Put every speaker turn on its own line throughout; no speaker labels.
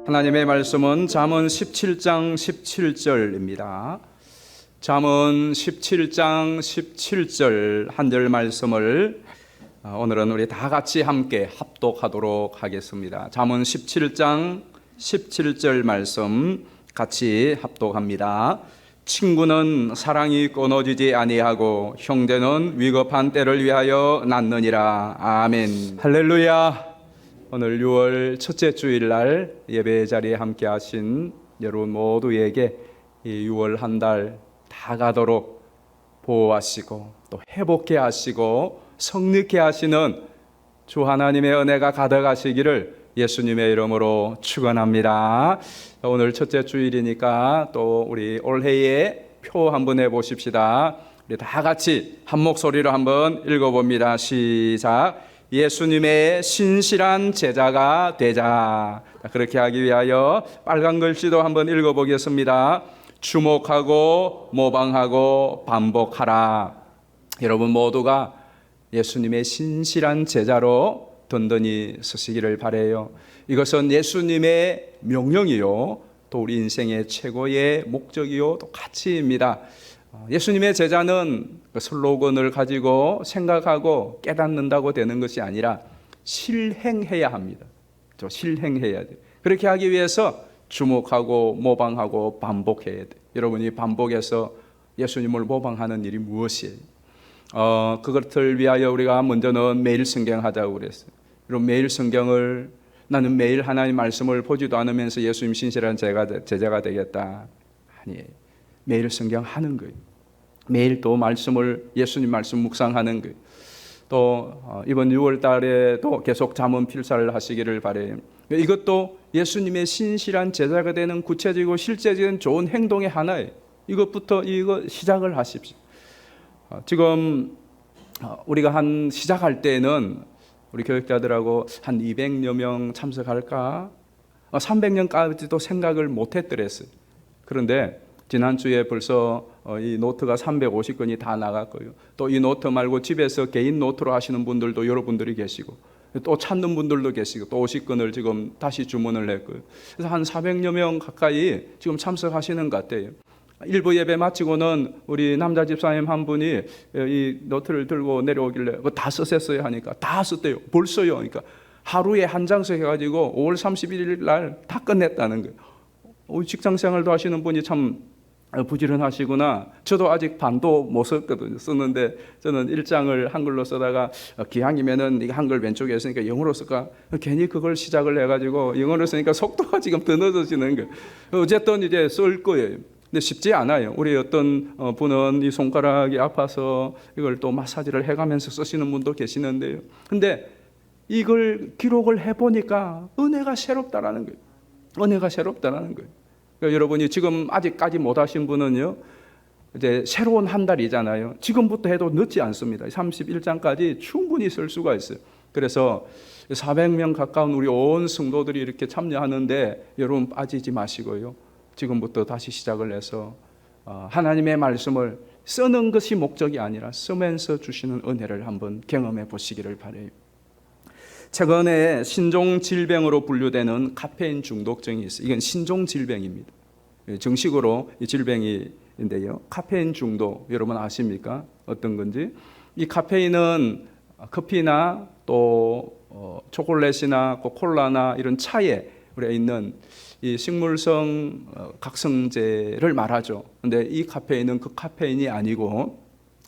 하나님의 말씀은 잠언 17장 17절입니다. 잠언 17장 17절 한 절 말씀을 오늘은 우리 다 같이 함께 합독하도록 하겠습니다. 잠언 17장 17절 말씀 같이 합독합니다. 친구는 사랑이 끊어지지 아니하고 형제는 위급한 때를 위하여 낳느니라. 아멘. 할렐루야. 오늘 6월 첫째 주일날 예배 자리에 함께 하신 여러분 모두에게 이 6월 한 달 다 가도록 보호하시고 또 회복해 하시고 성립해 하시는 주 하나님의 은혜가 가득하시기를 예수님의 이름으로 축원합니다. 오늘 첫째 주일이니까 또 우리 올해의 표 한번 해보십시다. 우리 다 같이 한 목소리로 한번 읽어봅니다. 시작. 예수님의 신실한 제자가 되자. 그렇게 하기 위하여 빨간 글씨도 한번 읽어보겠습니다. 주목하고 모방하고 반복하라. 여러분 모두가 예수님의 신실한 제자로 든든히 서시기를 바라요. 이것은 예수님의 명령이요 또 우리 인생의 최고의 목적이요 또 가치입니다. 예수님의 제자는 슬로건을 가지고 생각하고 깨닫는다고 되는 것이 아니라 실행해야 합니다. 실행해야 돼요. 그렇게 하기 위해서 주목하고 모방하고 반복해야 돼요. 여러분이 반복해서 예수님을 모방하는 일이 무엇이에요? 그것을 위하여 우리가 먼저는 매일 성경하자고 그랬어요. 그럼 매일 성경을 나는 매일 하나님 말씀을 보지도 않으면서 예수님 신실한 제자가 되겠다. 아니에요. 매일 성경 하는 거예요. 매일 또 말씀을 예수님 말씀 묵상하는 거예요. 또 이번 6월 달에도 계속 잠언 필사를 하시기를 바라요. 이것도 예수님의 신실한 제자가 되는 구체적이고 실제적인 좋은 행동의 하나예요. 이것부터 시작을 하십시오. 지금 우리가 시작할 때는 우리 교육자들하고 한 200여 명 참석할까? 300명까지도 생각을 못 했더랬어요. 그런데 지난주에 벌써 이 노트가 350건이 다 나갔고요. 또 이 노트 말고 집에서 개인 노트로 하시는 분들도 여러분들이 계시고 또 찾는 분들도 계시고 또 50건을 지금 다시 주문을 했고요. 그래서 한 400여 명 가까이 지금 참석하시는 것 같아요. 일부 예배 마치고는 우리 남자 집사님 한 분이 이 노트를 들고 내려오길래 그거 다 쓰셨어요 하니까 다 썼대요. 벌써요. 그러니까 하루에 한 장씩 해가지고 5월 31일 날 다 끝냈다는 거예요. 직장생활도 하시는 분이 참 부지런하시구나. 저도 아직 반도 못 썼거든요. 썼는데 저는 1장을 한글로 쓰다가 기왕이면은 이게 한글 왼쪽에 있으니까 영어로 쓸까? 괜히 그걸 시작을 해가지고 영어로 쓰니까 속도가 지금 더 늦어지는 거예요. 어쨌든 이제 쓸 거예요. 근데 쉽지 않아요. 우리 어떤 분은 이 손가락이 아파서 이걸 또 마사지를 해가면서 쓰시는 분도 계시는데요. 근데 이걸 기록을 해보니까 은혜가 새롭다라는 거예요. 은혜가 새롭다라는 거예요. 그러니까 여러분이 지금 아직까지 못하신 분은요, 이제 새로운 한 달이잖아요. 지금부터 해도 늦지 않습니다. 31장까지 충분히 쓸 수가 있어요. 그래서 400명 가까운 우리 온 성도들이 이렇게 참여하는데 여러분 빠지지 마시고요. 지금부터 다시 시작을 해서 하나님의 말씀을 쓰는 것이 목적이 아니라 쓰면서 주시는 은혜를 한번 경험해 보시기를 바라요. 최근에 신종 질병으로 분류되는 카페인 중독증이 있어요. 이건 신종 질병입니다. 정식으로 이 질병인데요. 카페인 중독 여러분 아십니까? 어떤 건지? 이 카페인은 커피나 또 초콜릿이나 콜라나 이런 차에 우리가 있는 이 식물성 각성제를 말하죠. 근데 이 카페인은 그 카페인이 아니고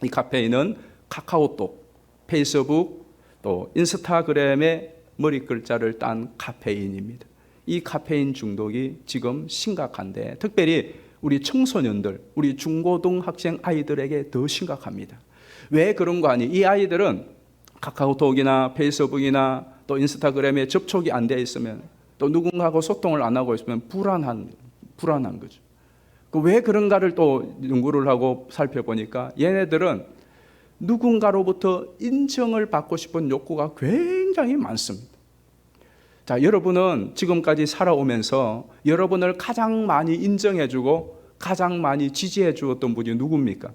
이 카페인은 카카오톡, 페이스북, 또 인스타그램의 머리 글자를 딴 카페인입니다. 이 카페인 중독이 지금 심각한데 특별히 우리 청소년들, 우리 중고등학생 아이들에게 더 심각합니다. 왜 그런 거 아니? 이 아이들은 카카오톡이나 페이스북이나 또 인스타그램에 접촉이 안 돼 있으면 또 누군가하고 소통을 안 하고 있으면 불안한 거죠. 왜 그런가를 또 연구를 하고 살펴보니까 얘네들은 누군가로부터 인정을 받고 싶은 욕구가 굉장히 많습니다. 자, 여러분은 지금까지 살아오면서 여러분을 가장 많이 인정해주고 가장 많이 지지해 주었던 분이 누굽니까?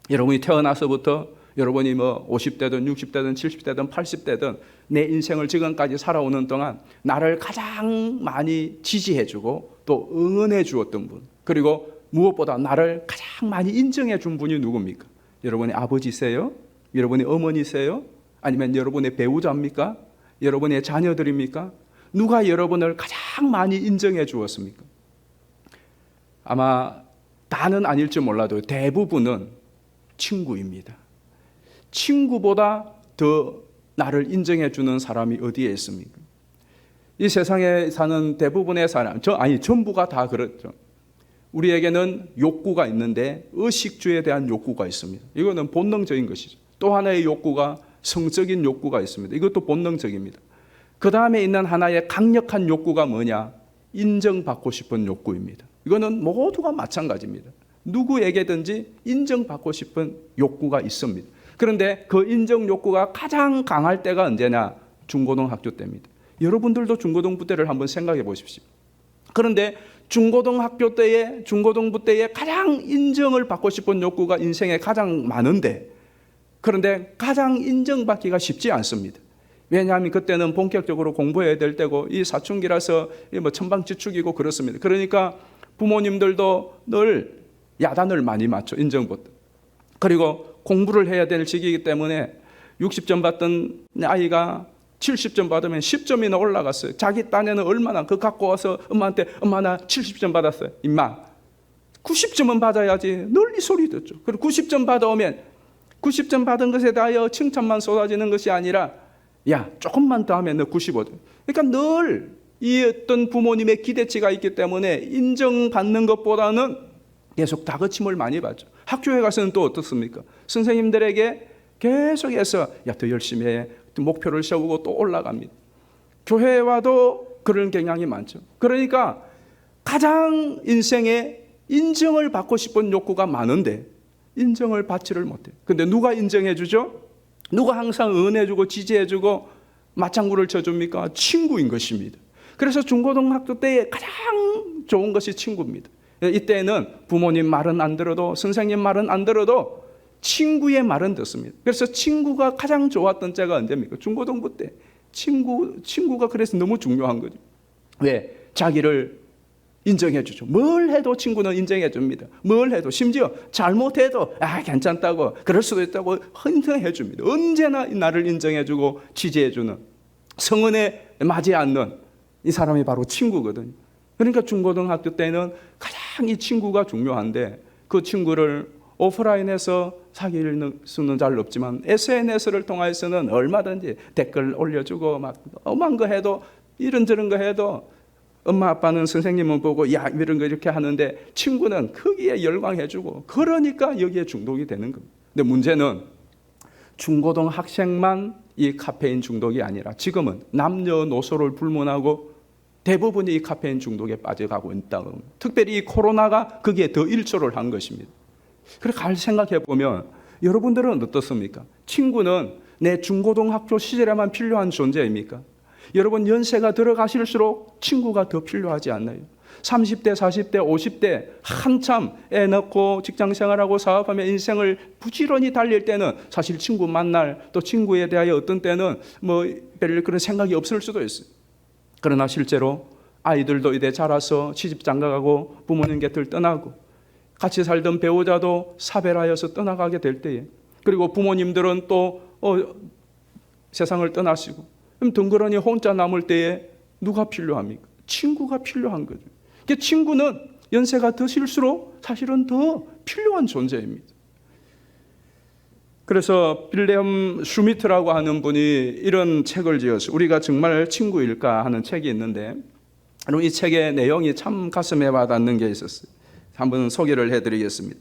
여러분이 태어나서부터 여러분이 뭐 50대든 60대든 70대든 80대든 내 인생을 지금까지 살아오는 동안 나를 가장 많이 지지해주고 또 응원해 주었던 분, 그리고 무엇보다 나를 가장 많이 인정해 준 분이 누굽니까? 여러분의 아버지세요? 여러분의 어머니세요? 아니면 여러분의 배우자입니까? 여러분의 자녀들입니까? 누가 여러분을 가장 많이 인정해 주었습니까? 아마 다는 아닐지 몰라도 대부분은 친구입니다. 친구보다 더 나를 인정해 주는 사람이 어디에 있습니까? 이 세상에 사는 대부분의 사람, 전부가 다 그렇죠. 우리에게는 욕구가 있는데 의식주에 대한 욕구가 있습니다. 이거는 본능적인 것이죠. 또 하나의 욕구가 성적인 욕구가 있습니다. 이것도 본능적입니다. 그 다음에 있는 하나의 강력한 욕구가 뭐냐? 인정받고 싶은 욕구입니다. 이거는 모두가 마찬가지입니다. 누구에게든지 인정받고 싶은 욕구가 있습니다. 그런데 그 인정 욕구가 가장 강할 때가 언제냐? 중고등학교 때입니다. 여러분들도 중고등부 때를 한번 생각해 보십시오. 그런데 중고등학교 때에, 중고등부 때에 가장 인정을 받고 싶은 욕구가 인생에 가장 많은데, 그런데 가장 인정받기가 쉽지 않습니다. 왜냐하면 그때는 본격적으로 공부해야 될 때고, 이 사춘기라서 뭐 천방지축이고 그렇습니다. 그러니까 부모님들도 늘 야단을 많이 맞죠, 인정받다. 그리고 공부를 해야 될 시기이기 때문에 60점 받던 아이가 70점 받으면 10점이나 올라갔어요. 자기 딴에는 얼마나 그거 갖고 와서 엄마한테 엄마 나 70점 받았어요. 임마 90점은 받아야지. 늘 이 소리 듣죠. 그리고 90점 받아오면 90점 받은 것에 대하여 칭찬만 쏟아지는 것이 아니라 야 조금만 더 하면 너 95점. 그러니까 늘 이 어떤 부모님의 기대치가 있기 때문에 인정받는 것보다는 계속 다그침을 많이 받죠. 학교에 가서는 또 어떻습니까? 선생님들에게 계속해서 야 더 열심히 해. 목표를 세우고 또 올라갑니다. 교회에 와도 그런 경향이 많죠. 그러니까 가장 인생에 인정을 받고 싶은 욕구가 많은데 인정을 받지를 못해요. 근데 누가 인정해 주죠? 누가 항상 응원해 주고 지지해 주고 맞장구를 쳐줍니까? 친구인 것입니다. 그래서 중고등학교 때에 가장 좋은 것이 친구입니다. 이때는 부모님 말은 안 들어도 선생님 말은 안 들어도 친구의 말은 듣습니다. 그래서 친구가 가장 좋았던 때가 언제입니까? 중고등부 때. 친구가 그래서 너무 중요한 거죠. 왜? 자기를 인정해 주죠. 뭘 해도 친구는 인정해 줍니다. 뭘 해도 심지어 잘못해도 괜찮다고 그럴 수도 있다고 인정해 줍니다. 언제나 나를 인정해 주고 지지해 주는 성은에 맞지 않는 이 사람이 바로 친구거든요. 그러니까 중고등학교 때는 가장 이 친구가 중요한데 그 친구를 오프라인에서 사귈 수는 잘 없지만 SNS를 통해서는 얼마든지 댓글 올려주고 막 엄한 거 해도 이런저런 거 해도 엄마 아빠는 선생님은 보고 야 이런 거 이렇게 하는데 친구는 거기에 열광해주고 그러니까 여기에 중독이 되는 겁니다. 근데 문제는 중고등학생만 이 카페인 중독이 아니라 지금은 남녀노소를 불문하고 대부분이 이 카페인 중독에 빠져가고 있다고 합니다. 특별히 이 코로나가 거기에 더 일조를 한 것입니다. 그래 잘 생각해 보면 여러분들은 어떻습니까? 친구는 내 중고등학교 시절에만 필요한 존재입니까? 여러분 연세가 들어가실수록 친구가 더 필요하지 않나요? 30대, 40대, 50대 한참 애 낳고 직장생활하고 사업하며 인생을 부지런히 달릴 때는 사실 친구 만날 또 친구에 대하여 어떤 때는 뭐 별 그런 생각이 없을 수도 있어요. 그러나 실제로 아이들도 이제 자라서 시집 장가가고 부모님 곁을 떠나고 같이 살던 배우자도 사별하여서 떠나가게 될 때에 그리고 부모님들은 또 세상을 떠나시고 그럼 덩그러니 혼자 남을 때에 누가 필요합니까? 친구가 필요한 거죠. 그러니까 친구는 연세가 드실수록 사실은 더 필요한 존재입니다. 그래서 빌레엄 슈미트라고 하는 분이 이런 책을 지었어요. 우리가 정말 친구일까 하는 책이 있는데 이 책의 내용이 참 가슴에 와닿는 게 있었어요. 한번 소개를 해드리겠습니다.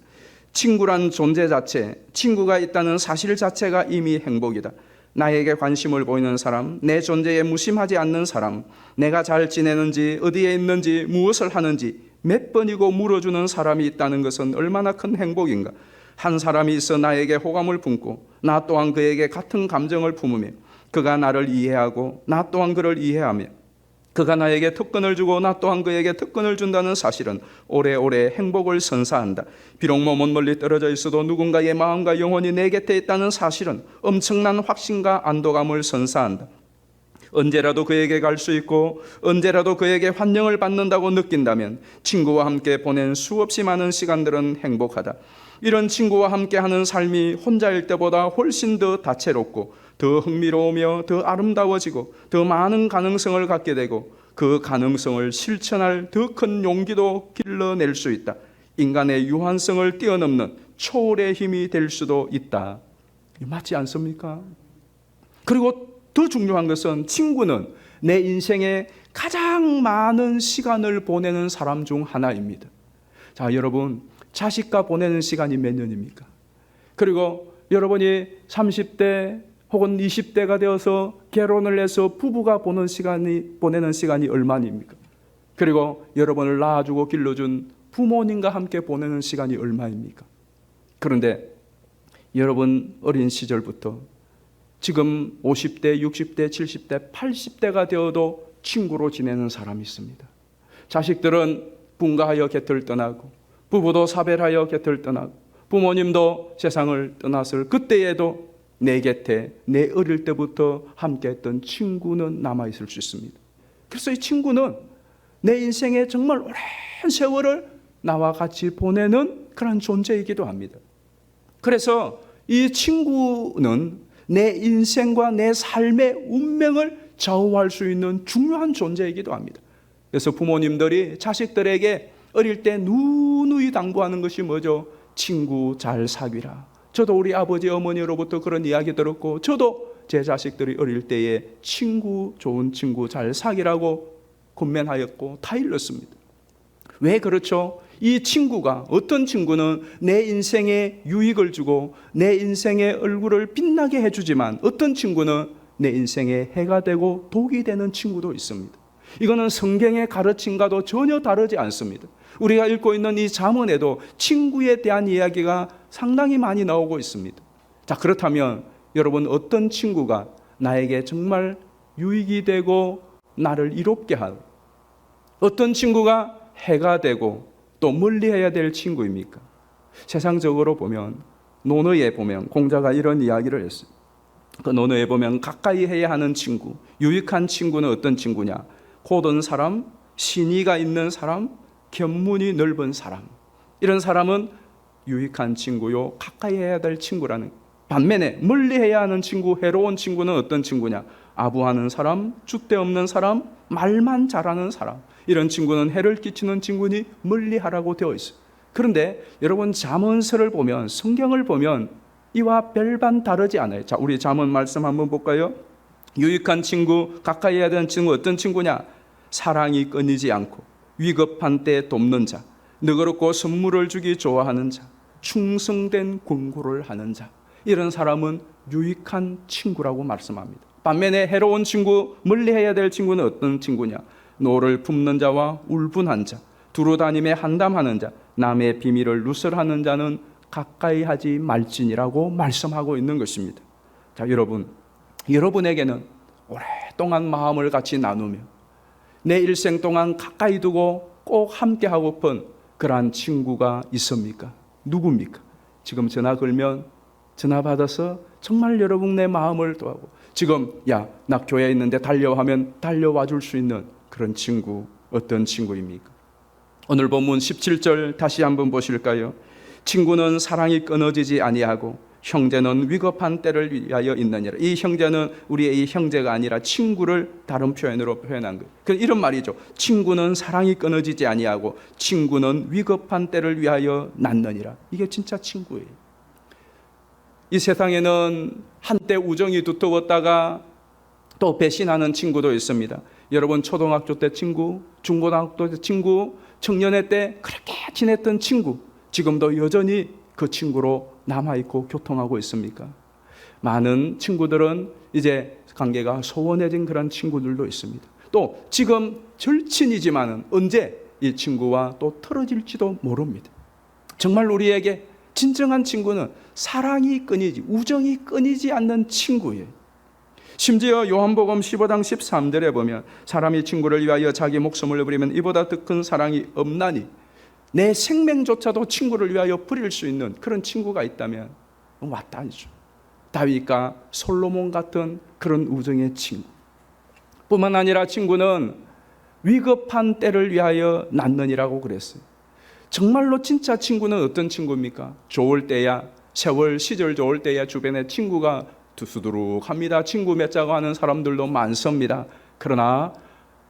친구란 존재 자체, 친구가 있다는 사실 자체가 이미 행복이다. 나에게 관심을 보이는 사람, 내 존재에 무심하지 않는 사람, 내가 잘 지내는지, 어디에 있는지, 무엇을 하는지 몇 번이고 물어주는 사람이 있다는 것은 얼마나 큰 행복인가. 한 사람이 있어 나에게 호감을 품고 나 또한 그에게 같은 감정을 품으며 그가 나를 이해하고 나 또한 그를 이해하며 그가 나에게 특권을 주고 나 또한 그에게 특권을 준다는 사실은 오래오래 행복을 선사한다. 비록 몸은 멀리 떨어져 있어도 누군가의 마음과 영혼이 내 곁에 있다는 사실은 엄청난 확신과 안도감을 선사한다. 언제라도 그에게 갈 수 있고 언제라도 그에게 환영을 받는다고 느낀다면 친구와 함께 보낸 수없이 많은 시간들은 행복하다. 이런 친구와 함께하는 삶이 혼자일 때보다 훨씬 더 다채롭고 더 흥미로우며 더 아름다워지고 더 많은 가능성을 갖게 되고 그 가능성을 실천할 더 큰 용기도 길러낼 수 있다. 인간의 유한성을 뛰어넘는 초월의 힘이 될 수도 있다. 맞지 않습니까? 그리고 더 중요한 것은 친구는 내 인생에 가장 많은 시간을 보내는 사람 중 하나입니다. 자, 여러분, 자식과 보내는 시간이 몇 년입니까? 그리고 여러분이 30대 혹은 20대가 되어서 결혼을 해서 부부가 보내는 시간이 얼마입니까? 그리고 여러분을 낳아주고 길러준 부모님과 함께 보내는 시간이 얼마입니까? 그런데 여러분 어린 시절부터 지금 50대, 60대, 70대, 80대가 되어도 친구로 지내는 사람이 있습니다. 자식들은 분가하여 곁을 떠나고 부부도 사별하여 곁을 떠나고 부모님도 세상을 떠났을 그때에도 내 곁에 내 어릴 때부터 함께했던 친구는 남아있을 수 있습니다. 그래서 이 친구는 내 인생에 정말 오랜 세월을 나와 같이 보내는 그런 존재이기도 합니다. 그래서 이 친구는 내 인생과 내 삶의 운명을 좌우할 수 있는 중요한 존재이기도 합니다. 그래서 부모님들이 자식들에게 어릴 때 누누이 당부하는 것이 뭐죠? 친구 잘 사귀라. 저도 우리 아버지 어머니로부터 그런 이야기 들었고 저도 제 자식들이 어릴 때에 좋은 친구 잘 사귀라고 권면하였고 다 일렀습니다. 왜 그렇죠? 이 친구가, 어떤 친구는 내 인생에 유익을 주고 내 인생의 얼굴을 빛나게 해주지만 어떤 친구는 내 인생에 해가 되고 독이 되는 친구도 있습니다. 이거는 성경의 가르침과도 전혀 다르지 않습니다. 우리가 읽고 있는 이 잠언에도 친구에 대한 이야기가 상당히 많이 나오고 있습니다. 자, 그렇다면 여러분, 어떤 친구가 나에게 정말 유익이 되고 나를 이롭게 하고 어떤 친구가 해가 되고 또 멀리해야 될 친구입니까? 세상적으로 보면 논어에 보면 공자가 이런 이야기를 했어요. 그 논어에 보면 가까이 해야 하는 친구, 유익한 친구는 어떤 친구냐? 고든 사람, 신의가 있는 사람, 견문이 넓은 사람. 이런 사람은 유익한 친구요, 가까이 해야 될 친구라는. 반면에 멀리해야 하는 친구, 해로운 친구는 어떤 친구냐? 아부하는 사람, 줏대 없는 사람, 말만 잘하는 사람. 이런 친구는 해를 끼치는 친구니 멀리하라고 되어 있어요. 그런데 여러분, 잠언서를 보면, 성경을 보면 이와 별반 다르지 않아요. 자, 우리 잠언 말씀 한번 볼까요? 유익한 친구, 가까이 해야 되는 친구 어떤 친구냐? 사랑이 끊이지 않고 위급한 때 돕는 자, 너그럽고 선물을 주기 좋아하는 자, 충성된 권고를 하는 자. 이런 사람은 유익한 친구라고 말씀합니다. 반면에 해로운 친구, 멀리해야 될 친구는 어떤 친구냐? 노를 품는 자와 울분한 자, 두루다님에 한담하는 자, 남의 비밀을 누설하는 자는 가까이 하지 말지니라고 말씀하고 있는 것입니다. 자, 여러분에게는 오랫동안 마음을 같이 나누며 내 일생 동안 가까이 두고 꼭 함께 하고픈 그러한 친구가 있습니까? 누굽니까? 지금 전화 걸면 전화 받아서 정말 여러분 내 마음을 도하고 지금 나 교회에 있는데 달려하면 달려와 줄 수 있는 그런 친구, 어떤 친구입니까? 오늘 본문 17절 다시 한번 보실까요? 친구는 사랑이 끊어지지 아니하고 형제는 위급한 때를 위하여 있느니라. 이 형제는 우리의 이 형제가 아니라 친구를 다른 표현으로 표현한 거예요. 이런 말이죠. 친구는 사랑이 끊어지지 아니하고 친구는 위급한 때를 위하여 낳느니라. 이게 진짜 친구예요. 이 세상에는 한때 우정이 두터웠다가 또 배신하는 친구도 있습니다. 여러분, 초등학교 때 친구, 중고등학교 때 친구, 청년회 때 그렇게 지냈던 친구, 지금도 여전히 그 친구로 남아있고 교통하고 있습니까? 많은 친구들은 이제 관계가 소원해진 그런 친구들도 있습니다. 또 지금 절친이지만은 언제 이 친구와 또 틀어질지도 모릅니다. 정말 우리에게 진정한 친구는 사랑이 끊이지, 우정이 끊이지 않는 친구예요. 심지어 요한복음 15장 13절에 보면 사람이 친구를 위하여 자기 목숨을 버리면 이보다 더 큰 사랑이 없나니, 내 생명조차도 친구를 위하여 버릴 수 있는 그런 친구가 있다면 마땅하죠. 다윗과 솔로몬 같은 그런 우정의 친구. 뿐만 아니라 친구는 위급한 때를 위하여 낳느니라고 그랬어요. 정말로 진짜 친구는 어떤 친구입니까? 좋을 때야, 세월 시절 좋을 때야 주변에 친구가 두수두룩합니다. 친구 맺자고 하는 사람들도 많습니다. 그러나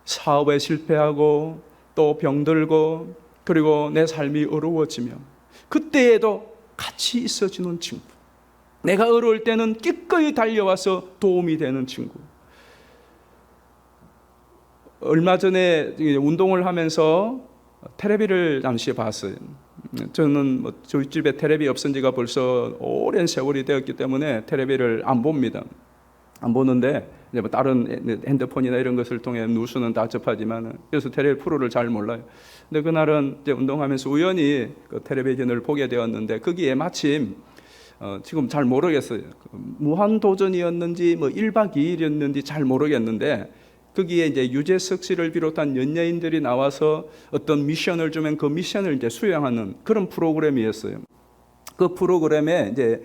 사업에 실패하고 또 병들고 그리고 내 삶이 어려워지며 그때에도 같이 있어주는 친구, 내가 어려울 때는 기꺼이 달려와서 도움이 되는 친구. 얼마 전에 운동을 하면서 텔레비를 잠시 봤어요. 저는 저희 집에 텔레비 없은 지가 벌써 오랜 세월이 되었기 때문에 텔레비를 안 봅니다. 안 보는데 이제 뭐 다른 핸드폰이나 이런 것을 통해 뉴스는 다 접하지만, 그래서 텔레비 프로를 잘 몰라요. 근데 그날은 이제 운동하면서 우연히 그 텔레비전을 보게 되었는데 거기에 마침 지금 잘 모르겠어요. 무한도전이었는지 뭐 1박 2일이었는지 잘 모르겠는데 거기에 이제 유재석 씨를 비롯한 연예인들이 나와서 어떤 미션을 주면 그 미션을 이제 수행하는 그런 프로그램이었어요. 그 프로그램에 이제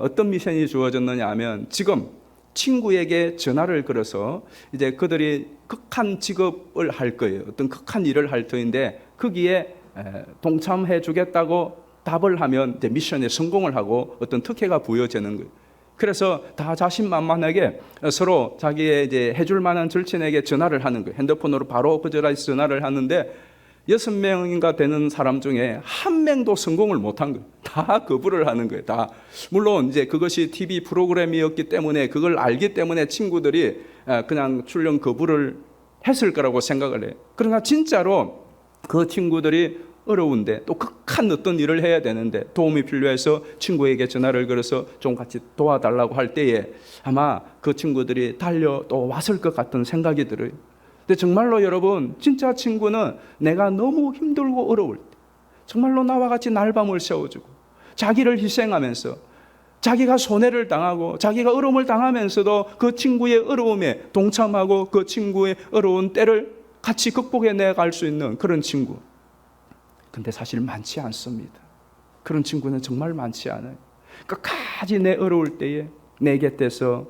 어떤 미션이 주어졌느냐 하면, 지금 친구에게 전화를 걸어서 이제 그들이 극한 직업을 할 거예요. 어떤 극한 일을 할 터인데 거기에 동참해 주겠다고 답을 하면 이제 미션에 성공을 하고 어떤 특혜가 부여되는 거예요. 그래서 다 자신만만하게 서로 자기의 이제 해줄 만한 절친에게 전화를 하는 거예요. 핸드폰으로 바로 그 전화를 하는데 6명인가 되는 사람 중에 한 명도 성공을 못한 거예요. 다 거부를 하는 거예요. 다. 물론 이제 그것이 TV 프로그램이었기 때문에 그걸 알기 때문에 친구들이 그냥 출연 거부를 했을 거라고 생각을 해요. 그러나 진짜로 그 친구들이 어려운데 또 극한 어떤 일을 해야 되는데 도움이 필요해서 친구에게 전화를 걸어서 좀 같이 도와달라고 할 때에 아마 그 친구들이 달려 또 왔을 것 같은 생각이 들어요. 근데 정말로 여러분, 진짜 친구는 내가 너무 힘들고 어려울 때 정말로 나와 같이 날밤을 새워주고 자기를 희생하면서 자기가 손해를 당하고 자기가 어려움을 당하면서도 그 친구의 어려움에 동참하고 그 친구의 어려운 때를 같이 극복해 내갈 수 있는 그런 친구. 근데 사실 많지 않습니다. 그런 친구는 정말 많지 않아요. 끝까지 내 어려울 때에 내 곁에서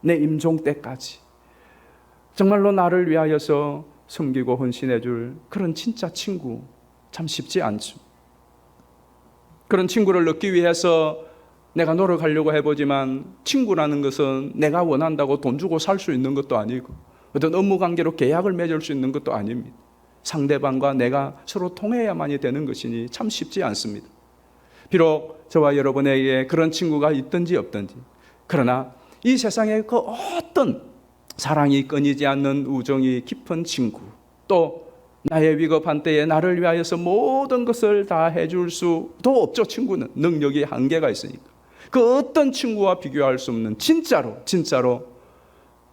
내 임종 때까지 정말로 나를 위하여서 섬기고 헌신해 줄 그런 진짜 친구, 참 쉽지 않죠. 그런 친구를 얻기 위해서 내가 노력하려고 해보지만 친구라는 것은 내가 원한다고 돈 주고 살 수 있는 것도 아니고 어떤 업무 관계로 계약을 맺을 수 있는 것도 아닙니다. 상대방과 내가 서로 통해야만이 되는 것이니 참 쉽지 않습니다. 비록 저와 여러분에게 그런 친구가 있든지 없든지, 그러나 이 세상에 그 어떤 사랑이 끊이지 않는 우정이 깊은 친구, 또 나의 위급한 때에 나를 위하여서 모든 것을 다 해줄 수도 없죠. 친구는 능력이 한계가 있으니까. 그 어떤 친구와 비교할 수 없는 진짜로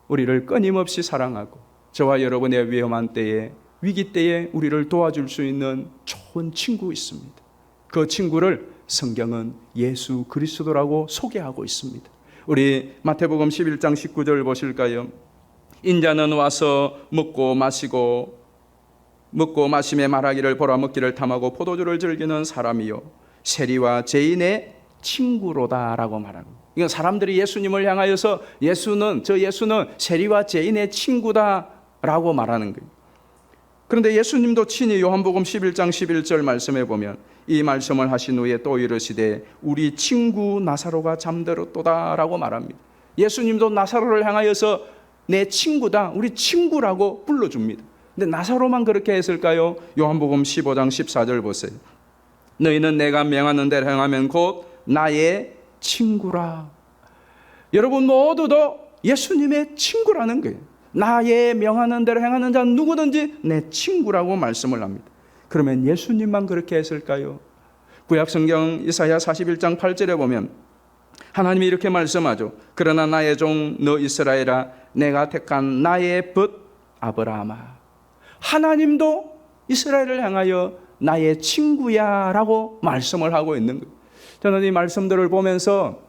우리를 끊임없이 사랑하고 저와 여러분의 위험한 때에, 위기 때에 우리를 도와줄 수 있는 좋은 친구 있습니다. 그 친구를 성경은 예수 그리스도라고 소개하고 있습니다. 우리 마태복음 11장 19절 보실까요? 인자는 와서 먹고 마심에 말하기를 보라, 먹기를 탐하고 포도주를 즐기는 사람이요 세리와 죄인의 친구로다라고 말하고, 이건 사람들이 예수님을 향하여서 예수는 세리와 죄인의 친구다라고 말하는 거예요. 그런데 예수님도 친히 요한복음 11장 11절 말씀에 보면 이 말씀을 하신 후에 또 이르시되 우리 친구 나사로가 잠들었도다라고 말합니다. 예수님도 나사로를 향하여서 내 친구다, 우리 친구라고 불러줍니다. 근데 나사로만 그렇게 했을까요? 요한복음 15장 14절 보세요. 너희는 내가 명하는 대로 행하면 곧 나의 친구라. 여러분 모두도 예수님의 친구라는 거예요. 나의 명하는 대로 행하는 자는 누구든지 내 친구라고 말씀을 합니다. 그러면 예수님만 그렇게 했을까요? 구약성경 이사야 41장 8절에 보면 하나님이 이렇게 말씀하죠. 그러나 나의 종 너 이스라엘아, 내가 택한 나의 벗 아브라함아. 하나님도 이스라엘을 향하여 나의 친구야 라고 말씀을 하고 있는 거예요. 저는 이 말씀들을 보면서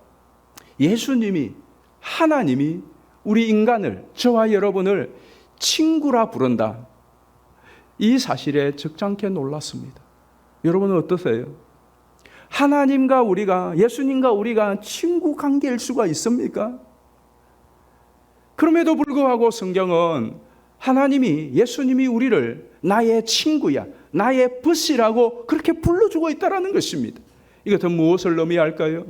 예수님이, 하나님이 우리 인간을, 저와 여러분을 친구라 부른다. 이 사실에 적잖게 놀랐습니다. 여러분은 어떠세요? 하나님과 우리가, 예수님과 우리가 친구 관계일 수가 있습니까? 그럼에도 불구하고 성경은 하나님이, 예수님이 우리를 나의 친구야, 나의 벗이라고 그렇게 불러주고 있다는 것입니다. 이것은 무엇을 의미할까요?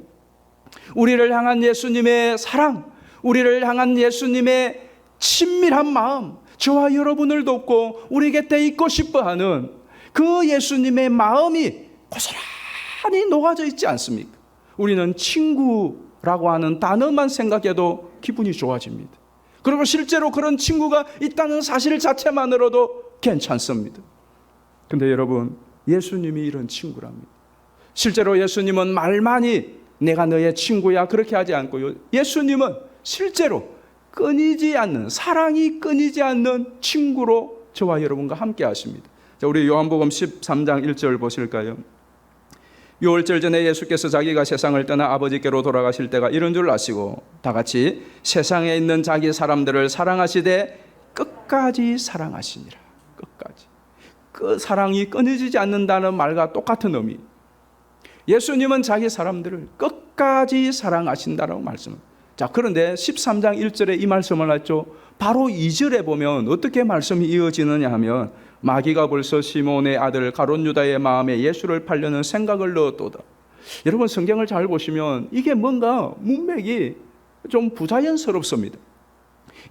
우리를 향한 예수님의 사랑, 우리를 향한 예수님의 친밀한 마음, 저와 여러분을 돕고 우리 곁에 있고 싶어하는 그 예수님의 마음이 고스란히 녹아져 있지 않습니까? 우리는 친구라고 하는 단어만 생각해도 기분이 좋아집니다. 그리고 실제로 그런 친구가 있다는 사실 자체만으로도 괜찮습니다. 근데 여러분, 예수님이 이런 친구랍니다. 실제로 예수님은 말만이 내가 너의 친구야 그렇게 하지 않고요. 예수님은 실제로 끊이지 않는, 사랑이 끊이지 않는 친구로 저와 여러분과 함께 하십니다. 자, 우리 요한복음 13장 1절 보실까요? 6월절 전에 예수께서 자기가 세상을 떠나 아버지께로 돌아가실 때가 이런 줄 아시고 다 같이 세상에 있는 자기 사람들을 사랑하시되 끝까지 사랑하시니라. 끝까지. 그 사랑이 끊어지지 않는다는 말과 똑같은 의미. 예수님은 자기 사람들을 끝까지 사랑하신다라고 말씀합니다. 자, 그런데 13장 1절에 이 말씀을 했죠. 바로 2절에 보면 어떻게 말씀이 이어지느냐 하면 마귀가 벌써 시몬의 아들 가룟 유다의 마음에 예수를 팔려는 생각을 넣었도다. 여러분, 성경을 잘 보시면 이게 뭔가 문맥이 좀 부자연스럽습니다.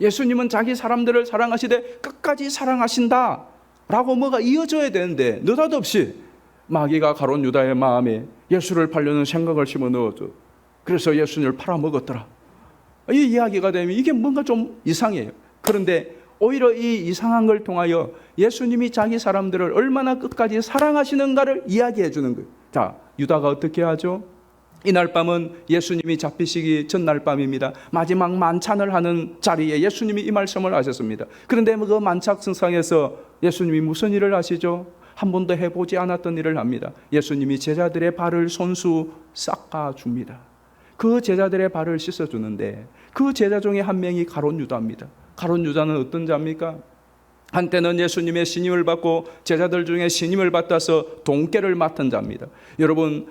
예수님은 자기 사람들을 사랑하시되 끝까지 사랑하신다 라고 뭐가 이어져야 되는데 느닷없이 마귀가 가룟 유다의 마음에 예수를 팔려는 생각을 심어 넣었죠. 그래서 예수님을 팔아먹었더라. 이 이야기가 되면 이게 뭔가 좀 이상해요. 그런데 오히려 이 이상한 걸 통하여 예수님이 자기 사람들을 얼마나 끝까지 사랑하시는가를 이야기해 주는 거예요. 자, 유다가 어떻게 하죠? 이날 밤은 예수님이 잡히시기 전날 밤입니다. 마지막 만찬을 하는 자리에 예수님이 이 말씀을 하셨습니다. 그런데 그 만찬상에서 예수님이 무슨 일을 하시죠? 한 번도 해보지 않았던 일을 합니다. 예수님이 제자들의 발을 손수 닦아줍니다. 그 제자들의 발을 씻어주는데 그 제자 중에 한 명이 가룟 유다입니다. 가룟 유다는 어떤 자입니까? 한때는 예수님의 신임을 받고 제자들 중에 신임을 받아서 동계를 맡은 자입니다. 여러분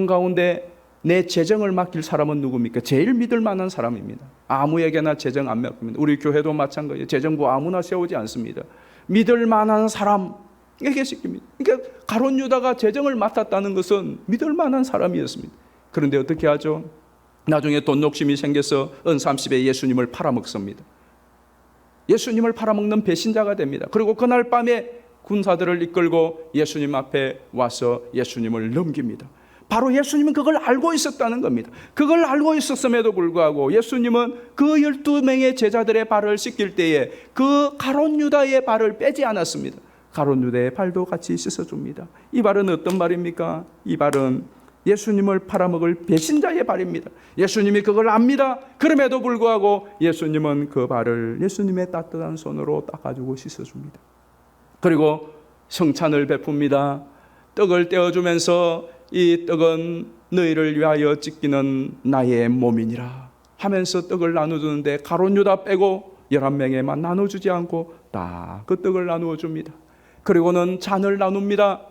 가운데 내 재정을 맡길 사람은 누굽니까? 제일 믿을 만한 사람입니다. 아무에게나 재정 안 맡깁니다. 우리 교회도 마찬가지예요. 재정부 아무나 세우지 않습니다. 믿을 만한 사람에게 시킵니다. 그러니까 가룟 유다가 재정을 맡았다는 것은 믿을 만한 사람이었습니다. 그런데 어떻게 하죠? 나중에 돈 욕심이 생겨서 은 30에 예수님을 팔아먹습니다. 예수님을 팔아먹는 배신자가 됩니다. 그리고 그날 밤에 군사들을 이끌고 예수님 앞에 와서 예수님을 넘깁니다. 바로 예수님은 그걸 알고 있었다는 겁니다. 그걸 알고 있었음에도 불구하고 예수님은 그 12명의 제자들의 발을 씻길 때에 그 가룟 유다의 발을 빼지 않았습니다. 가룟 유다의 발도 같이 씻어줍니다. 이 발은 어떤 발입니까? 이 발은 예수님을 팔아먹을 배신자의 발입니다. 예수님이 그걸 압니다. 그럼에도 불구하고 예수님은 그 발을 예수님의 따뜻한 손으로 닦아주고 씻어줍니다. 그리고 성찬을 베풉니다. 떡을 떼어주면서 이 떡은 너희를 위하여 찢기는 나의 몸이니라 하면서 떡을 나눠주는데 가룟 유다 빼고 11명에만 나눠주지 않고 다 그 떡을 나누어 줍니다. 그리고는 잔을 나눕니다.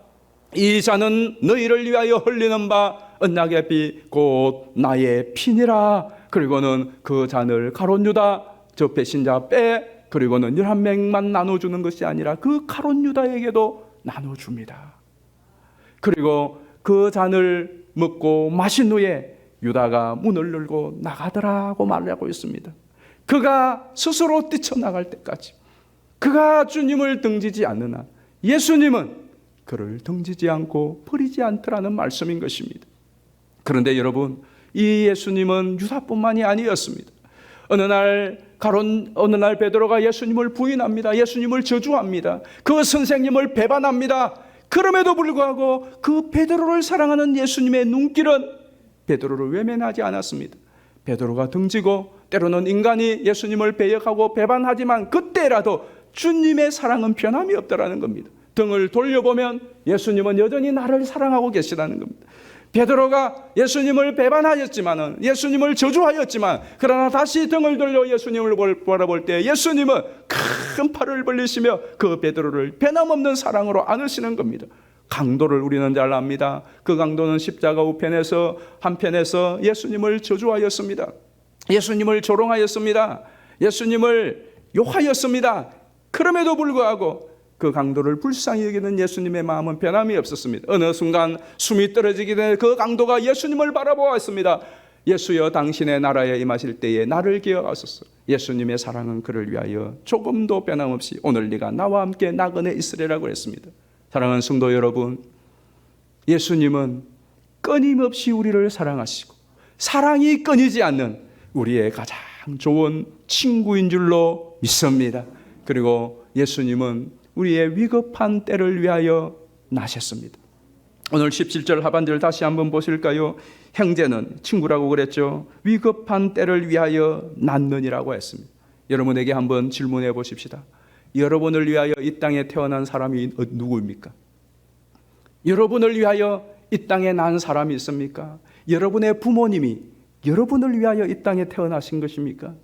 이 잔은 너희를 위하여 흘리는 바 언약의 피 곧 나의 피니라. 그리고는 그 잔을 가룟 유다 저 배신자 빼 그리고는 11명만 나눠주는 것이 아니라 그 가룟 유다에게도 나눠줍니다. 그리고 그 잔을 먹고 마신 후에 유다가 문을 열고 나가더라고 말하고 있습니다. 그가 스스로 뛰쳐나갈 때까지 그가 주님을 등지지 않는 한 예수님은 그를 등지지 않고 버리지 않더라는 말씀인 것입니다. 그런데 여러분, 이 예수님은 유다뿐만이 아니었습니다. 어느 날 베드로가 예수님을 부인합니다. 예수님을 저주합니다. 그 선생님을 배반합니다. 그럼에도 불구하고 그 베드로를 사랑하는 예수님의 눈길은 베드로를 외면하지 않았습니다. 베드로가 등지고 때로는 인간이 예수님을 배역하고 배반하지만 그때라도 주님의 사랑은 변함이 없다라는 겁니다. 등을 돌려보면 예수님은 여전히 나를 사랑하고 계시다는 겁니다. 베드로가 예수님을 배반하였지만은, 예수님을 저주하였지만, 그러나 다시 등을 돌려 예수님을 바라볼 때 예수님은 큰 팔을 벌리시며 그 베드로를 변함없는 사랑으로 안으시는 겁니다. 강도를 우리는 잘 압니다. 그 강도는 십자가 우편에서 한편에서 예수님을 저주하였습니다. 예수님을 조롱하였습니다. 예수님을 욕하였습니다. 그럼에도 불구하고 그 강도를 불쌍히 여기는 예수님의 마음은 변함이 없었습니다. 어느 순간 숨이 떨어지기 전에 그 강도가 예수님을 바라보았습니다. 예수여, 당신의 나라에 임하실 때에 나를 기억하소서. 예수님의 사랑은 그를 위하여 조금도 변함없이 오늘 네가 나와 함께 나그네 있으리라고 했습니다. 사랑하는 성도 여러분, 예수님은 끊임없이 우리를 사랑하시고 사랑이 끊이지 않는 우리의 가장 좋은 친구인 줄로 믿습니다. 그리고 예수님은 우리의 위급한 때를 위하여 나셨습니다. 오늘 17절 하반절 다시 한번 보실까요? 형제는, 친구라고 그랬죠, 위급한 때를 위하여 낳느니라고 했습니다. 여러분에게 한번 질문해 보십시다. 여러분을 위하여 이 땅에 태어난 사람이 누구입니까? 여러분을 위하여 이 땅에 난 사람이 있습니까? 여러분의 부모님이 여러분을 위하여 이 땅에 태어나신 것입니까?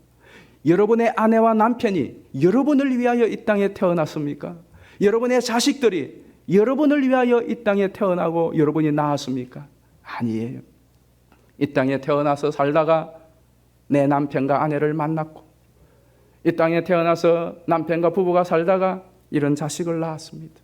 여러분의 아내와 남편이 여러분을 위하여 이 땅에 태어났습니까? 여러분의 자식들이 여러분을 위하여 이 땅에 태어나고 여러분이 낳았습니까? 아니에요. 이 땅에 태어나서 살다가 내 남편과 아내를 만났고, 이 땅에 태어나서 남편과 부부가 살다가 이런 자식을 낳았습니다.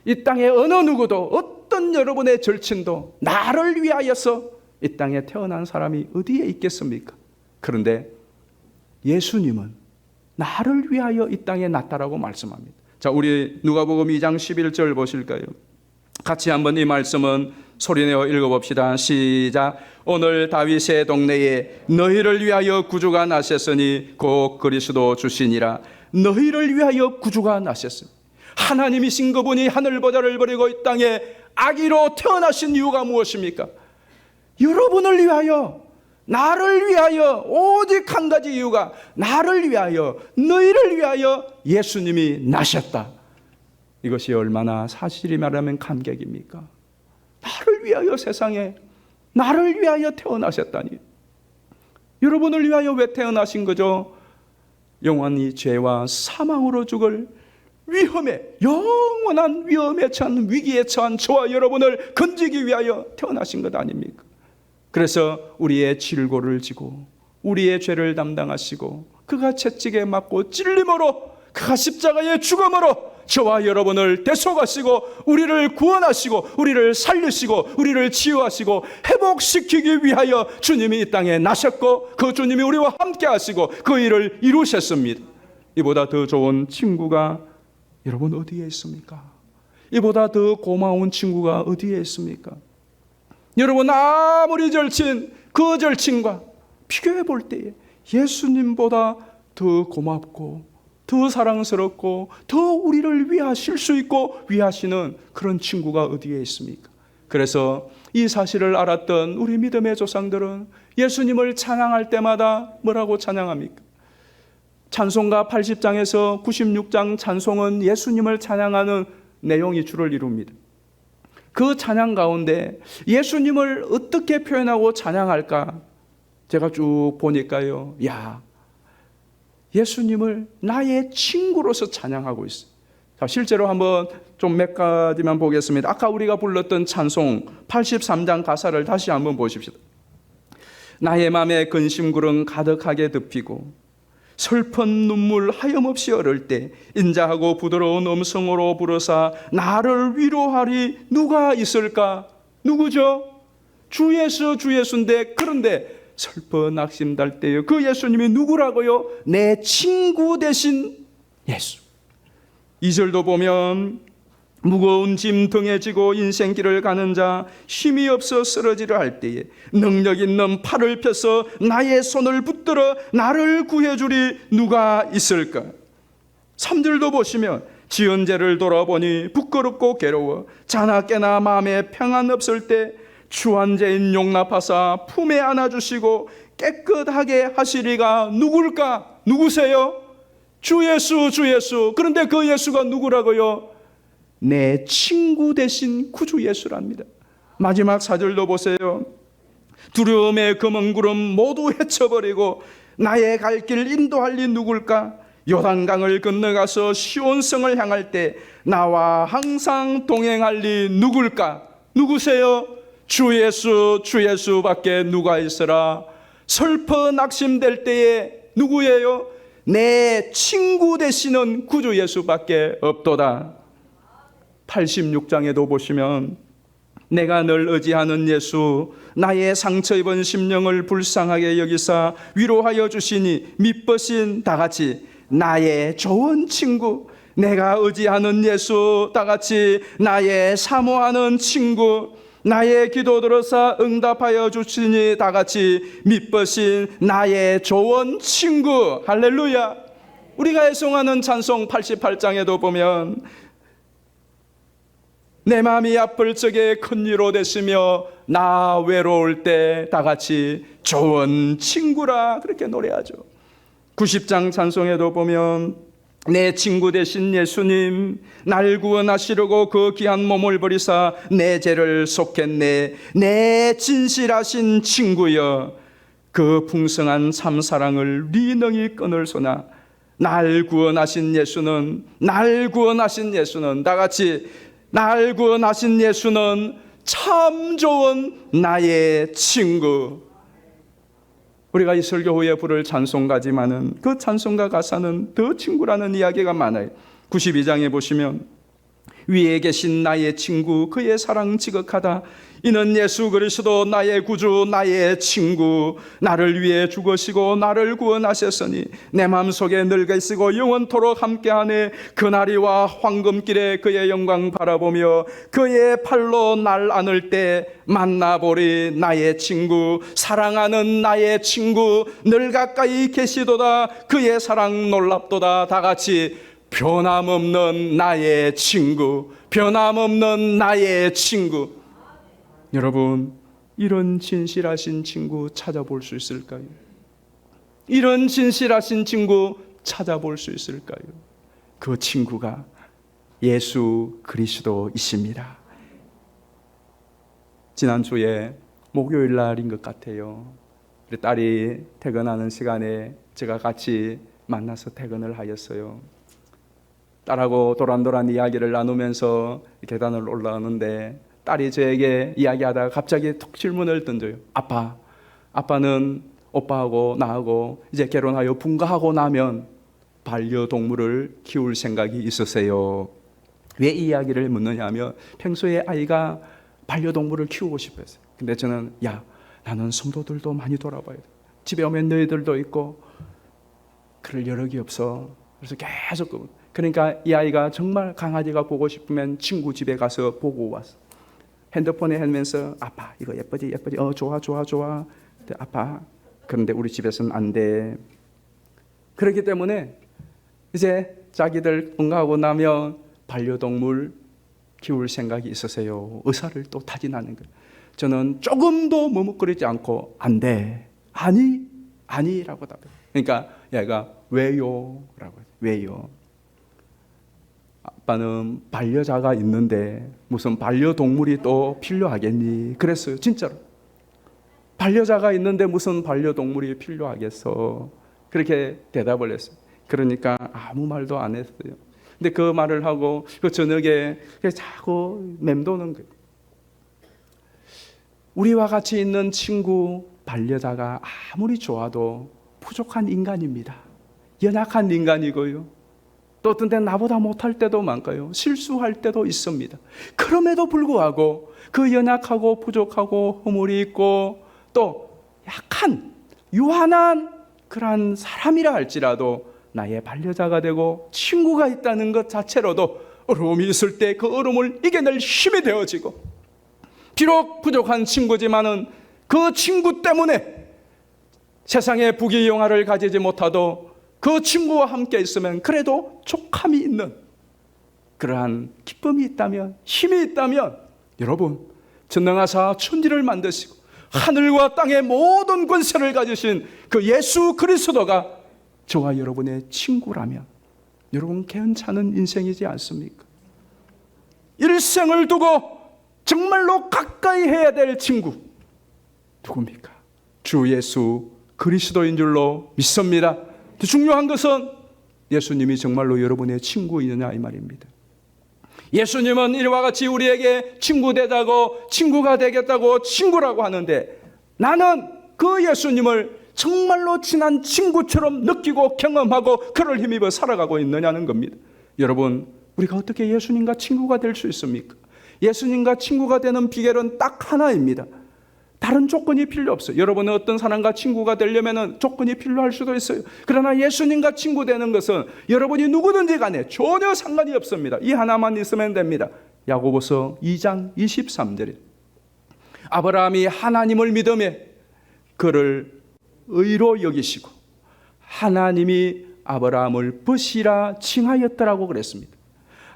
이 땅에 어느 누구도, 어떤 여러분의 절친도 나를 위하여서 이 땅에 태어난 사람이 어디에 있겠습니까? 그런데 예수님은 나를 위하여 이 땅에 났다라고 말씀합니다. 자, 우리 누가복음 2장 11절 보실까요? 같이 한번 이 말씀은 소리내어 읽어봅시다. 시작. 오늘 다윗의 동네에 너희를 위하여 구주가 나셨으니 곧 그리스도 주시니라. 너희를 위하여 구주가 나셨으니, 하나님이신 그분이 하늘보좌를 버리고 이 땅에 아기로 태어나신 이유가 무엇입니까? 여러분을 위하여, 나를 위하여, 오직 한 가지 이유가 나를 위하여, 너희를 위하여 예수님이 나셨다. 이것이 얼마나 사실이 말하면 감격입니까? 나를 위하여 세상에, 나를 위하여 태어나셨다니. 여러분을 위하여 왜 태어나신 거죠? 영원히 죄와 사망으로 죽을 위험에, 영원한 위험에 처한, 위기에 처한 저와 여러분을 건지기 위하여 태어나신 것 아닙니까? 그래서 우리의 질고를 지고 우리의 죄를 담당하시고 그가 채찍에 맞고 찔림으로, 그가 십자가의 죽음으로 저와 여러분을 대속하시고 우리를 구원하시고 우리를 살리시고 우리를 치유하시고 회복시키기 위하여 주님이 이 땅에 나셨고, 그 주님이 우리와 함께 하시고 그 일을 이루셨습니다. 이보다 더 좋은 친구가 여러분 어디에 있습니까? 이보다 더 고마운 친구가 어디에 있습니까? 여러분, 아무리 절친, 그 절친과 비교해 볼 때에 예수님보다 더 고맙고 더 사랑스럽고 더 우리를 위하실 수 있고 위하시는 그런 친구가 어디에 있습니까? 그래서 이 사실을 알았던 우리 믿음의 조상들은 예수님을 찬양할 때마다 뭐라고 찬양합니까? 찬송가 80장에서 96장 찬송은 예수님을 찬양하는 내용이 주를 이룹니다. 그 찬양 가운데 예수님을 어떻게 표현하고 찬양할까? 제가 쭉 보니까요, 예수님을 나의 친구로서 찬양하고 있어요. 자, 실제로 한번 좀 몇 가지만 보겠습니다. 아까 우리가 불렀던 찬송 83장 가사를 다시 한번 보십시다. 나의 맘에 근심구름 가득하게 덮이고 슬픈 눈물 하염없이 흐를 때 인자하고 부드러운 음성으로 부르사 나를 위로하리 누가 있을까? 누구죠? 주 예수, 주 예수인데, 그런데 슬픈 낙심달 때요, 그 예수님이 누구라고요? 내 친구 되신 예수. 2절도 보면 무거운 짐 등에 지고 인생길을 가는 자, 힘이 없어 쓰러지려 할 때에 능력 있는 팔을 펴서 나의 손을 붙들어 나를 구해주리 누가 있을까? 3절도 보시면 지은 죄를 돌아보니 부끄럽고 괴로워 자나 깨나 마음에 평안 없을 때 추한 죄인 용납하사 품에 안아주시고 깨끗하게 하시리가 누굴까? 누구세요? 주 예수, 주 예수. 그런데 그 예수가 누구라고요? 내 친구 되신 구주 예수랍니다. 마지막 4절도 보세요. 두려움의 검은 구름 모두 헤쳐버리고 나의 갈 길 인도할 이 누굴까? 요단강을 건너가서 시온성을 향할 때 나와 항상 동행할 이 누굴까? 누구세요? 주 예수밖에 누가 있으라. 슬퍼 낙심될 때에 누구예요? 내 친구 되시는 구주 예수밖에 없도다. 86장에도 보시면 내가 늘 의지하는 예수, 나의 상처 입은 심령을 불쌍하게 여기사 위로하여 주시니 미쁘신 다같이 나의 좋은 친구, 내가 의지하는 예수 다같이 나의 사모하는 친구, 나의 기도 들어서 응답하여 주시니 다같이 미쁘신 나의 좋은 친구. 할렐루야. 우리가 애송하는 찬송 88장에도 보면 내 마음이 아플 적에 큰 위로 되시며 나 외로울 때 다같이 좋은 친구라 그렇게 노래하죠. 90장 찬송에도 보면 내 친구 되신 예수님, 날 구원하시려고 그 귀한 몸을 버리사 내 죄를 속했네. 내 진실하신 친구여, 그 풍성한 참사랑을 네 능히 끊을소나. 날 구원하신 예수는 다같이 날 구원하신 예수는 참 좋은 나의 친구. 우리가 이 설교 후에 부를 찬송가지만은 그 찬송가 가사는 더 친구라는 이야기가 많아요. 92장에 보시면 위에 계신 나의 친구, 그의 사랑 지극하다. 이는 예수 그리스도 나의 구주, 나의 친구. 나를 위해 죽으시고 나를 구원하셨으니 내 마음속에 늘 계시고 영원토록 함께하네. 그날이와 황금길에 그의 영광 바라보며 그의 팔로 날 안을 때 만나보리. 나의 친구, 사랑하는 나의 친구, 늘 가까이 계시도다. 그의 사랑 놀랍도다. 다같이 변함없는 나의 친구, 변함없는 나의 친구. 여러분, 이런 진실하신 친구 찾아볼 수 있을까요? 이런 진실하신 친구 찾아볼 수 있을까요? 그 친구가 예수 그리스도이십니다. 지난주에 목요일 날인 것 같아요. 우리 딸이 퇴근하는 시간에 제가 같이 만나서 퇴근을 하였어요. 딸하고 도란도란 이야기를 나누면서 계단을 올라오는데 딸이 저에게 이야기하다가 갑자기 툭 질문을 던져요. 아빠는 오빠하고 나하고 이제 결혼하여 분가하고 나면 반려동물을 키울 생각이 있으세요? 왜 이 이야기를 묻느냐 하면 평소에 아이가 반려동물을 키우고 싶어 했어요. 근데 저는 나는 성도들도 많이 돌아봐야 돼. 집에 오면 너희들도 있고 그럴 여력이 없어. 그래서 계속 그러니까 이 아이가 정말 강아지가 보고 싶으면 친구 집에 가서 보고 왔어. 핸드폰에 하면서 아빠 이거 예쁘지? 좋아. 근데 아빠 그런데 우리 집에서는 안 돼. 그렇기 때문에 이제 자기들 분가하고 나면 반려동물 키울 생각이 있으세요? 의사를 또 타진하는 거예요. 저는 조금도 머뭇거리지 않고 안 돼. 아니라고 답해요. 그러니까 얘가 왜요? 라고 해요. 왜요? 아빠는 반려자가 있는데 무슨 반려동물이 또 필요하겠니? 그랬어요. 진짜로. 반려자가 있는데 무슨 반려동물이 필요하겠어? 그렇게 대답을 했어요. 그러니까 아무 말도 안 했어요. 근데 그 말을 하고 그 저녁에 자꾸 맴도는 거예요. 우리와 같이 있는 친구, 반려자가 아무리 좋아도 부족한 인간입니다. 연약한 인간이고요. 또 어떤 때는 나보다 못할 때도 많고요. 실수할 때도 있습니다. 그럼에도 불구하고 그 연약하고 부족하고 허물이 있고 또 약한 유한한 그러한 사람이라 할지라도 나의 반려자가 되고 친구가 있다는 것 자체로도 어려움이 있을 때 그 어려움을 이겨낼 힘이 되어지고, 비록 부족한 친구지만은 그 친구 때문에 세상의 부귀영화를 가지지 못하도 그 친구와 함께 있으면 그래도 족함이 있는 그러한 기쁨이 있다면, 힘이 있다면, 여러분, 전능하사 천지를 만드시고 하늘과 땅의 모든 권세를 가지신 그 예수 그리스도가 저와 여러분의 친구라면 여러분 괜찮은 인생이지 않습니까? 일생을 두고 정말로 가까이 해야 될 친구 누굽니까? 주 예수 그리스도인 줄로 믿습니다. 중요한 것은 예수님이 정말로 여러분의 친구이느냐 이 말입니다. 예수님은 이와 같이 우리에게 친구 되자고, 친구가 되겠다고 친구라고 하는데, 나는 그 예수님을 정말로 친한 친구처럼 느끼고 경험하고 그를 힘입어 살아가고 있느냐는 겁니다. 여러분, 우리가 어떻게 예수님과 친구가 될 수 있습니까? 예수님과 친구가 되는 비결은 딱 하나입니다. 다른 조건이 필요 없어요. 여러분은 어떤 사람과 친구가 되려면 조건이 필요할 수도 있어요. 그러나 예수님과 친구 되는 것은 여러분이 누구든지 간에 전혀 상관이 없습니다. 이 하나만 있으면 됩니다. 야고보서 2장 23절에 아브라함이 하나님을 믿으며 그를 의로 여기시고 하나님이 아브라함을 벗이라 칭하였더라고 그랬습니다.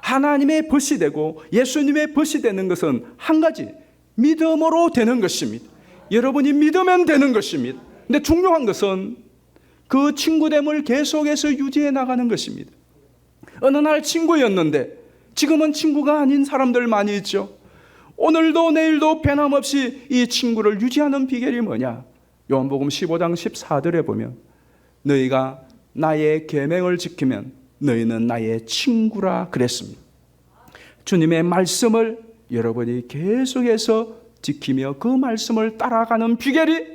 하나님의 벗이 되고 예수님의 벗이 되는 것은 한 가지, 믿음으로 되는 것입니다. 여러분이 믿으면 되는 것입니다. 근데 중요한 것은 그 친구됨을 계속해서 유지해 나가는 것입니다. 어느 날 친구였는데 지금은 친구가 아닌 사람들 많이 있죠. 오늘도 내일도 변함없이 이 친구를 유지하는 비결이 뭐냐? 요한복음 15장 14절에 보면 너희가 나의 계명을 지키면 너희는 나의 친구라 그랬습니다. 주님의 말씀을 여러분이 계속해서 지키며 그 말씀을 따라가는 비결이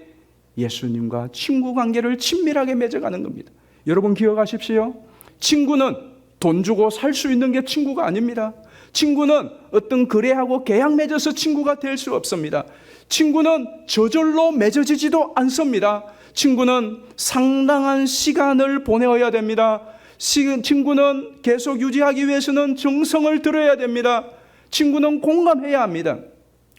예수님과 친구 관계를 친밀하게 맺어가는 겁니다. 여러분 기억하십시오. 친구는 돈 주고 살 수 있는 게 친구가 아닙니다. 친구는 어떤 거래하고 계약 맺어서 친구가 될 수 없습니다. 친구는 저절로 맺어지지도 않습니다. 친구는 상당한 시간을 보내어야 됩니다. 친구는 계속 유지하기 위해서는 정성을 들여야 됩니다. 친구는 공감해야 합니다.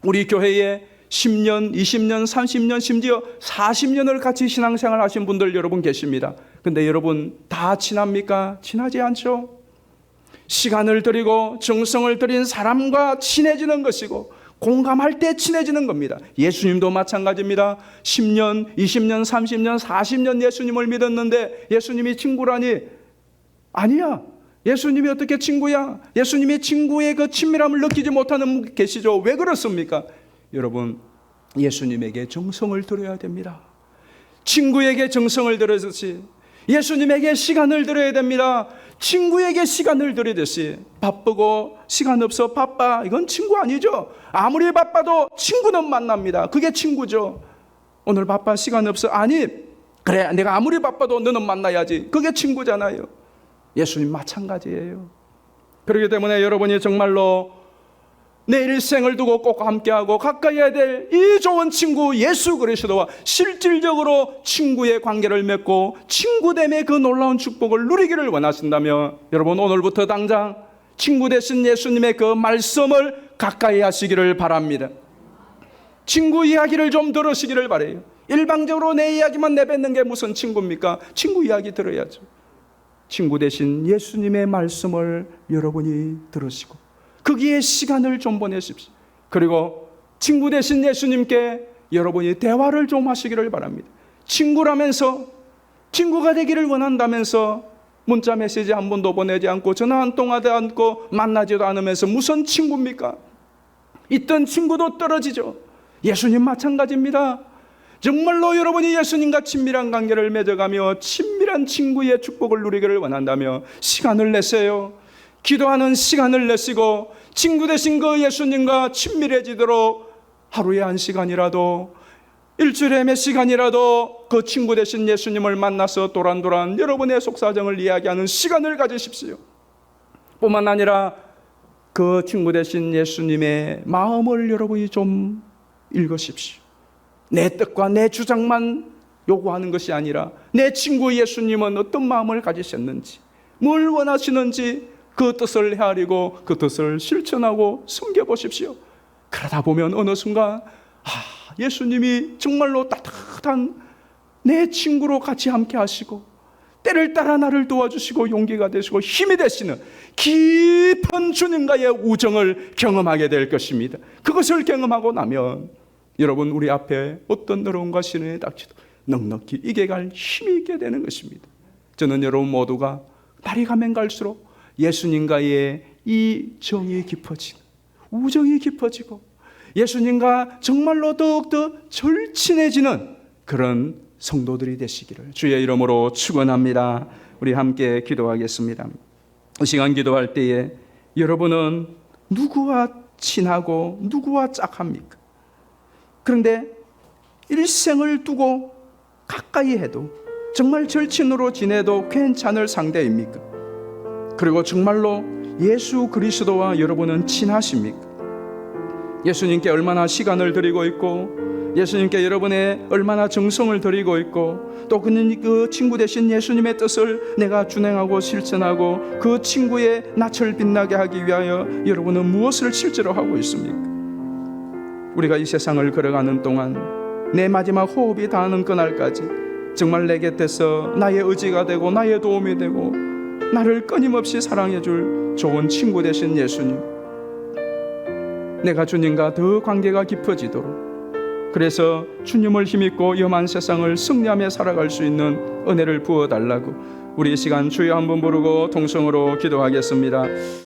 우리 교회에 10년, 20년, 30년, 심지어 40년을 같이 신앙생활 하신 분들 여러분 계십니다. 근데 여러분 다 친합니까? 친하지 않죠? 시간을 들이고 정성을 들인 사람과 친해지는 것이고 공감할 때 친해지는 겁니다. 예수님도 마찬가지입니다. 10년, 20년, 30년, 40년 예수님을 믿었는데 예수님이 친구라니? 아니야. 예수님이 어떻게 친구야? 예수님이 친구의 그 친밀함을 느끼지 못하는 분 계시죠? 왜 그렇습니까? 여러분, 예수님에게 정성을 들여야 됩니다. 친구에게 정성을 들여듯이 예수님에게 시간을 들여야 됩니다. 친구에게 시간을 들이듯이 바쁘고 시간 없어 바빠, 이건 친구 아니죠. 아무리 바빠도 친구는 만납니다. 그게 친구죠. 오늘 바빠 시간 없어, 아니 그래 내가 아무리 바빠도 너는 만나야지, 그게 친구잖아요. 예수님 마찬가지예요. 그렇기 때문에 여러분이 정말로 내 일생을 두고 꼭 함께하고 가까이 해야 될 이 좋은 친구 예수 그리스도와 실질적으로 친구의 관계를 맺고 친구됨의 그 놀라운 축복을 누리기를 원하신다면 여러분 오늘부터 당장 친구 되신 예수님의 그 말씀을 가까이 하시기를 바랍니다. 친구 이야기를 좀 들으시기를 바라요. 일방적으로 내 이야기만 내뱉는 게 무슨 친구입니까? 친구 이야기 들어야죠. 친구 되신 예수님의 말씀을 여러분이 들으시고 거기에 시간을 좀 보내십시오. 그리고 친구 되신 예수님께 여러분이 대화를 좀 하시기를 바랍니다. 친구라면서, 친구가 되기를 원한다면서 문자 메시지 한 번도 보내지 않고 전화 한 통화도 않고 만나지도 않으면서 무슨 친구입니까? 있던 친구도 떨어지죠. 예수님 마찬가지입니다. 정말로 여러분이 예수님과 친밀한 관계를 맺어가며 친밀한 친구의 축복을 누리기를 원한다며 시간을 내세요. 기도하는 시간을 내시고 친구 되신 그 예수님과 친밀해지도록 하루에 1시간이라도 일주일에 몇 시간이라도 그 친구 되신 예수님을 만나서 도란도란 여러분의 속사정을 이야기하는 시간을 가지십시오. 뿐만 아니라 그 친구 되신 예수님의 마음을 여러분이 좀 읽으십시오. 내 뜻과 내 주장만 요구하는 것이 아니라 내 친구 예수님은 어떤 마음을 가지셨는지, 뭘 원하시는지 그 뜻을 헤아리고 그 뜻을 실천하고 섬겨보십시오. 그러다 보면 어느 순간 예수님이 정말로 따뜻한 내 친구로 같이 함께 하시고 때를 따라 나를 도와주시고 용기가 되시고 힘이 되시는 깊은 주님과의 우정을 경험하게 될 것입니다. 그것을 경험하고 나면 여러분 우리 앞에 어떤 어려움과 시련이 닥치도 넉넉히 이겨갈 힘이 있게 되는 것입니다. 저는 여러분 모두가 날이 가면 갈수록 예수님과의 이 정이 깊어지는, 우정이 깊어지고 예수님과 정말로 더욱더 절친해지는 그런 성도들이 되시기를 주의 이름으로 축원합니다. 우리 함께 기도하겠습니다. 이 시간 기도할 때에 여러분은 누구와 친하고 누구와 짝합니까? 그런데 일생을 두고 가까이 해도 정말 절친으로 지내도 괜찮을 상대입니까? 그리고 정말로 예수 그리스도와 여러분은 친하십니까? 예수님께 얼마나 시간을 드리고 있고 예수님께 여러분의 얼마나 정성을 드리고 있고 또 그 친구 대신 예수님의 뜻을 내가 준행하고 실천하고 그 친구의 낯을 빛나게 하기 위하여 여러분은 무엇을 실제로 하고 있습니까? 우리가 이 세상을 걸어가는 동안 내 마지막 호흡이 닿는 그날까지 정말 내 곁에서 나의 의지가 되고 나의 도움이 되고 나를 끊임없이 사랑해 줄 좋은 친구 되신 예수님, 내가 주님과 더 관계가 깊어지도록 그래서 주님을 힘입고 염한 세상을 승리하며 살아갈 수 있는 은혜를 부어달라고 우리 이 시간 주여 한번 부르고 통성으로 기도하겠습니다.